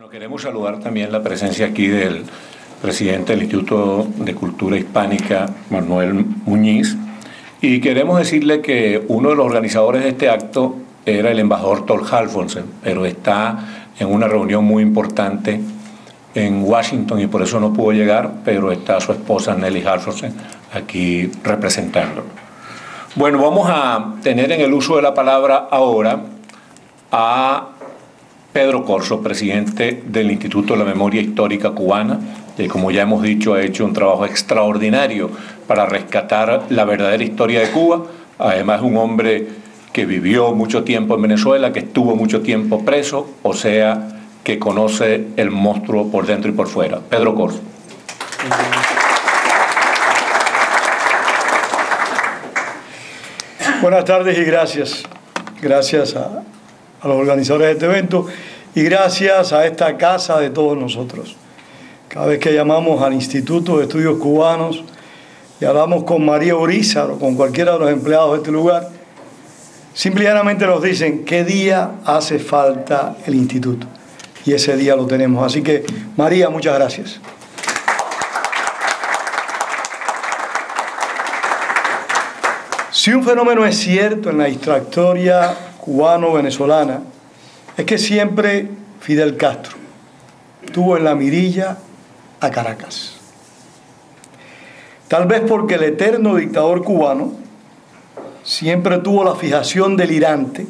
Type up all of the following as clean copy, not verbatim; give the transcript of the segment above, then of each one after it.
Bueno, queremos saludar también la presencia aquí del presidente del Instituto de Cultura Hispánica, Manuel Muñiz, y queremos decirle que uno de los organizadores de este acto era el embajador Thor Hjalmar, pero está en una reunión muy importante en Washington y por eso no pudo llegar, pero está su esposa Nelly Hjalmar aquí representándolo. Bueno, vamos a tener en el uso de la palabra ahora a Pedro Corzo, presidente del Instituto de la Memoria Histórica Cubana, que como ya hemos dicho ha hecho un trabajo extraordinario para rescatar la verdadera historia de Cuba. Además es un hombre que vivió mucho tiempo en Venezuela, que estuvo mucho tiempo preso, o sea, que conoce el monstruo por dentro y por fuera. Pedro Corzo. Buenas tardes y gracias. Gracias a los organizadores de este evento y gracias a esta casa de todos nosotros. Cada vez que llamamos al Instituto de Estudios Cubanos y hablamos con María Urizar o con cualquiera de los empleados de este lugar, simplemente nos dicen qué día hace falta el instituto. Y ese día lo tenemos. Así que, María, muchas gracias. Si un fenómeno es cierto en la historia cubano-venezolana, es que siempre Fidel Castro tuvo en la mirilla a Caracas. Tal vez porque el eterno dictador cubano siempre tuvo la fijación delirante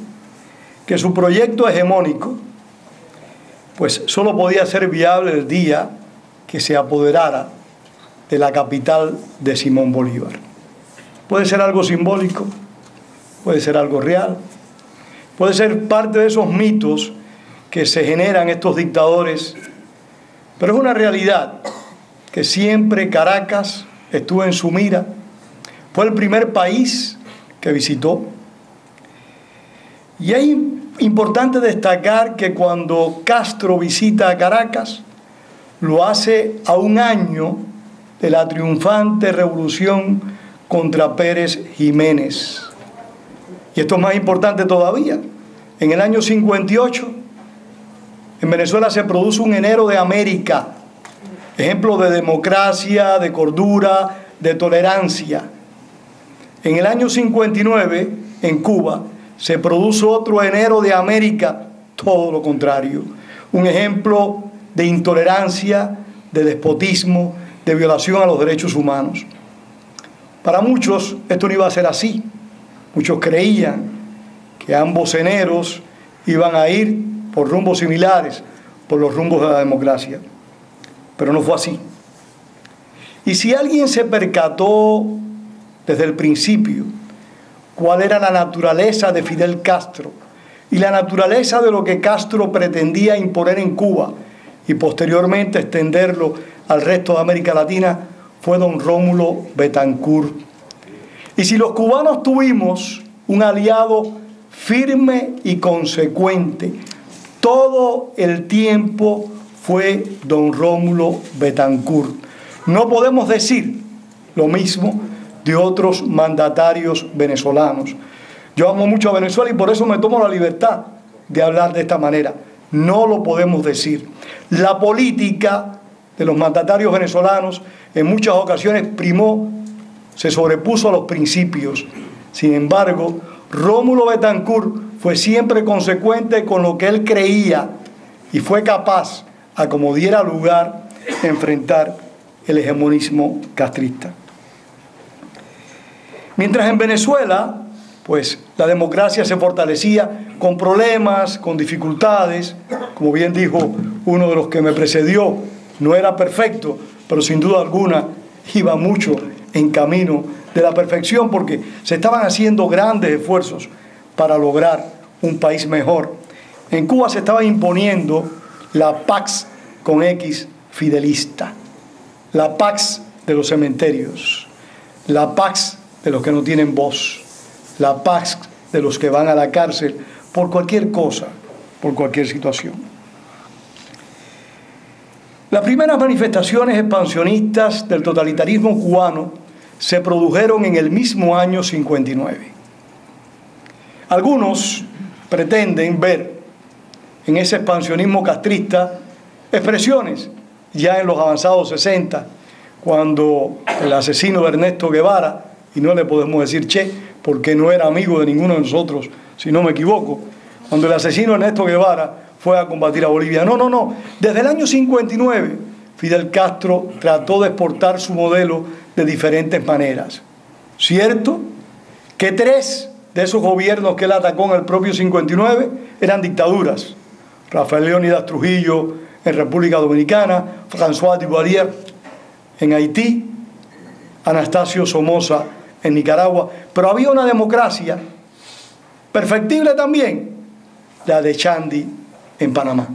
que su proyecto hegemónico pues solo podía ser viable el día que se apoderara de la capital de Simón Bolívar. Puede ser algo simbólico, puede ser algo real, puede ser parte de esos mitos que se generan estos dictadores, pero es una realidad que siempre Caracas estuvo en su mira. Fue el primer país que visitó. Y es importante destacar que cuando Castro visita a Caracas, lo hace a un año de la triunfante revolución contra Pérez Jiménez. Y esto es más importante todavía. En el año 58, en Venezuela se produce un enero de América, ejemplo de democracia, de cordura, de tolerancia. En el año 59, en Cuba, se produce otro enero de América, todo lo contrario. Un ejemplo de intolerancia, de despotismo, de violación a los derechos humanos. Para muchos esto no iba a ser así. Muchos creían que ambos eneros iban a ir por rumbos similares, por los rumbos de la democracia. Pero no fue así. Y si alguien se percató desde el principio cuál era la naturaleza de Fidel Castro y la naturaleza de lo que Castro pretendía imponer en Cuba y posteriormente extenderlo al resto de América Latina, fue don Rómulo Betancourt. Y si los cubanos tuvimos un aliado firme y consecuente todo el tiempo, fue don Rómulo Betancourt. No podemos decir lo mismo de otros mandatarios venezolanos. Yo amo mucho a Venezuela y por eso me tomo la libertad de hablar de esta manera. No lo podemos decir. La política de los mandatarios venezolanos en muchas ocasiones primó, se sobrepuso a los principios. Sin embargo, Rómulo Betancourt fue siempre consecuente con lo que él creía y fue capaz, a como diera lugar, de enfrentar el hegemonismo castrista. Mientras en Venezuela, pues la democracia se fortalecía con problemas, con dificultades, como bien dijo uno de los que me precedió, no era perfecto, pero sin duda alguna iba mucho en camino de la perfección porque se estaban haciendo grandes esfuerzos para lograr un país mejor. En Cuba se estaba imponiendo la Pax con X fidelista, la Pax de los cementerios, la Pax de los que no tienen voz, la Pax de los que van a la cárcel por cualquier cosa, por cualquier situación. Las primeras manifestaciones expansionistas del totalitarismo cubano se produjeron en el mismo año 59. Algunos pretenden ver en ese expansionismo castrista expresiones ya en los avanzados 60, cuando el asesino de Ernesto Guevara, y no le podemos decir Che, porque no era amigo de ninguno de nosotros, si no me equivoco, cuando el asesino Ernesto Guevara fue a combatir a Bolivia. No. Desde el año 59, Fidel Castro trató de exportar su modelo de diferentes maneras. Cierto que 3 de esos gobiernos que él atacó en el propio 59 eran dictaduras. Rafael Leónidas Trujillo en República Dominicana, François Duvalier en Haití, Anastasio Somoza en Nicaragua. Pero había una democracia perfectible también, la de Chandy en Panamá.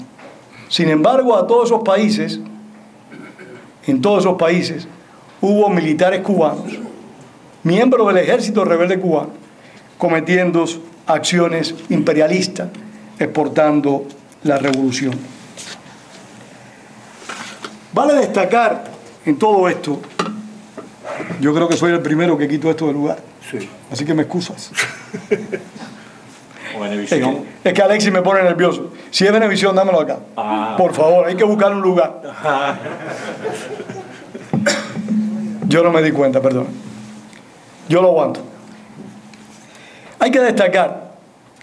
Sin embargo, en todos esos países hubo militares cubanos, miembros del ejército rebelde cubano, cometiendo acciones imperialistas, exportando la revolución. Vale destacar en todo esto, yo creo que soy el primero que quito esto del lugar, sí. Así que me excusas. Es que Alexis me pone nervioso. Si es Venevisión, dámelo acá. Por favor, hay que buscar un lugar. Yo no me di cuenta, perdón. Yo lo aguanto. Hay que destacar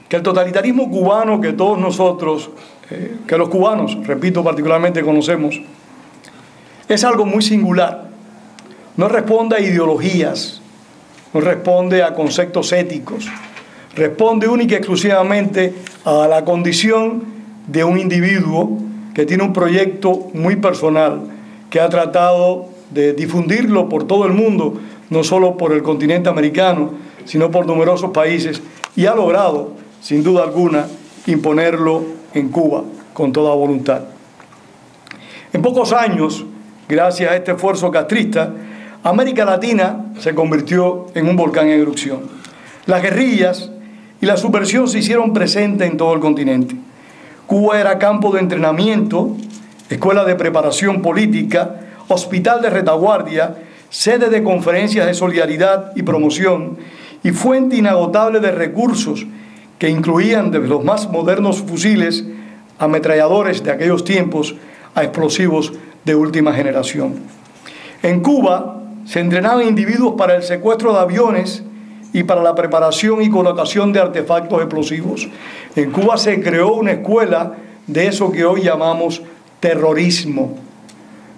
que el totalitarismo cubano que todos nosotros, que los cubanos, repito, particularmente conocemos, es algo muy singular. No responde a ideologías, no responde a conceptos éticos, responde única y exclusivamente a la condición de un individuo que tiene un proyecto muy personal, que ha tratado de difundirlo por todo el mundo, no solo por el continente americano, sino por numerosos países, y ha logrado, sin duda alguna, imponerlo en Cuba con toda voluntad. En pocos años, gracias a este esfuerzo castrista, América Latina se convirtió en un volcán en erupción. Las guerrillas y la subversión se hicieron presentes en todo el continente. Cuba era campo de entrenamiento, escuela de preparación política, hospital de retaguardia, sede de conferencias de solidaridad y promoción y fuente inagotable de recursos que incluían desde los más modernos fusiles, ametralladores de aquellos tiempos, a explosivos de última generación. En Cuba se entrenaban individuos para el secuestro de aviones y para la preparación y colocación de artefactos explosivos. En Cuba se creó una escuela de eso que hoy llamamos terrorismo.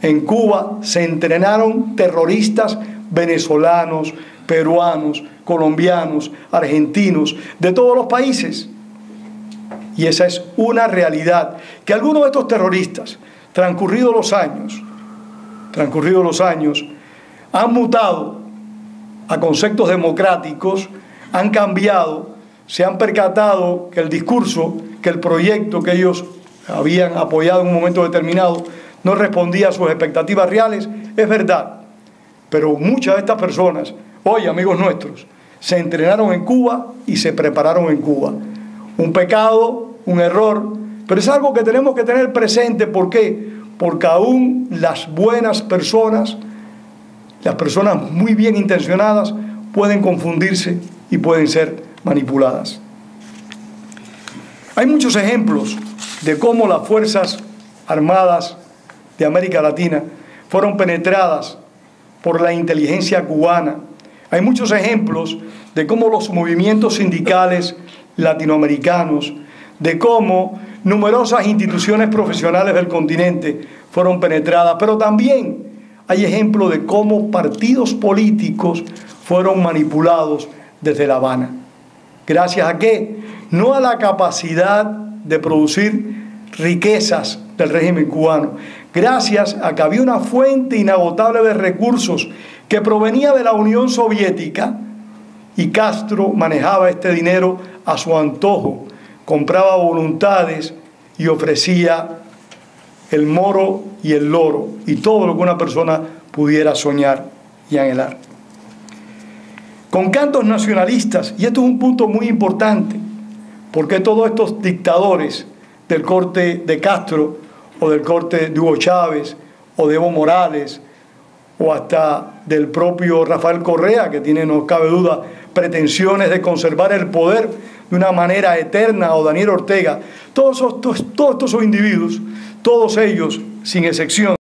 En Cuba se entrenaron terroristas venezolanos, peruanos, colombianos, argentinos, de todos los países. Y esa es una realidad, que algunos de estos terroristas, transcurridos los años, han mutado a conceptos democráticos, han cambiado, se han percatado que el discurso, que el proyecto que ellos habían apoyado en un momento determinado no respondía a sus expectativas reales. Es verdad, pero muchas de estas personas, hoy amigos nuestros, se entrenaron en Cuba y se prepararon en Cuba. Un pecado, un error, pero es algo que tenemos que tener presente. ¿Por qué? Porque aún las buenas personas, las personas muy bien intencionadas, pueden confundirse y pueden ser manipuladas. Hay muchos ejemplos de cómo las Fuerzas Armadas de América Latina fueron penetradas por la inteligencia cubana. Hay muchos ejemplos de cómo los movimientos sindicales latinoamericanos, de cómo numerosas instituciones profesionales del continente fueron penetradas, pero también hay ejemplos de cómo partidos políticos fueron manipulados desde La Habana. ¿Gracias a qué? No a la capacidad de producir riquezas del régimen cubano, gracias a que había una fuente inagotable de recursos que provenía de la Unión Soviética, y Castro manejaba este dinero a su antojo, compraba voluntades y ofrecía el moro y el loro y todo lo que una persona pudiera soñar y anhelar. Con cantos nacionalistas, y esto es un punto muy importante, porque todos estos dictadores del corte de Castro o del corte de Hugo Chávez o de Evo Morales o hasta del propio Rafael Correa, que tiene, no cabe duda, pretensiones de conservar el poder de una manera eterna, o Daniel Ortega, todos estos son individuos todos ellos, sin excepción,